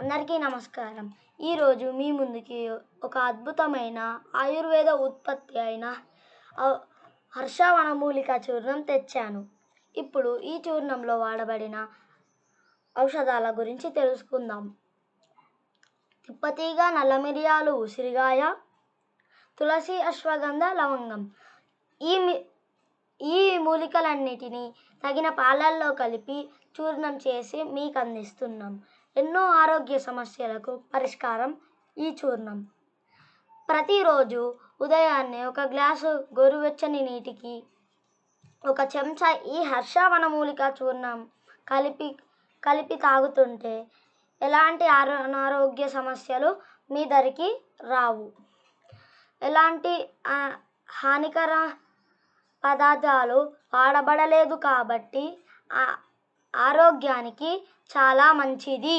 అందరికీ నమస్కారం. ఈరోజు మీ ముందుకి ఒక అద్భుతమైన ఆయుర్వేద ఉత్పత్తి అయిన హర్ష వనమూలిక చూర్ణం తెచ్చాను. ఇప్పుడు ఈ చూర్ణంలో వాడబడిన ఔషధాల గురించి తెలుసుకుందాం. తిప్పతీగ, నల్ల మిరియాలు, ఉసిరికాయ, తులసి, అశ్వగంధ, లవంగం. ఈ మూలికలన్నిటినీ తగిన పాలల్లో కలిపి చూర్ణం చేసి మీకు అందిస్తున్నాం. ఎన్నో ఆరోగ్య సమస్యలకు పరిష్కారం ఈ చూర్ణం. ప్రతిరోజు ఉదయాన్నే ఒక గ్లాసు గోరువెచ్చని నీటికి ఒక చెంచా ఈ హర్ష వనమూలిక చూర్ణం కలిపి తాగుతుంటే ఎలాంటి అనారోగ్య సమస్యలు మీ దరికి రావు. ఎలాంటి హానికర పదార్థాలు వాడబడలేదు కాబట్టి ఆరోగ్యానికి చాలా మంచిది.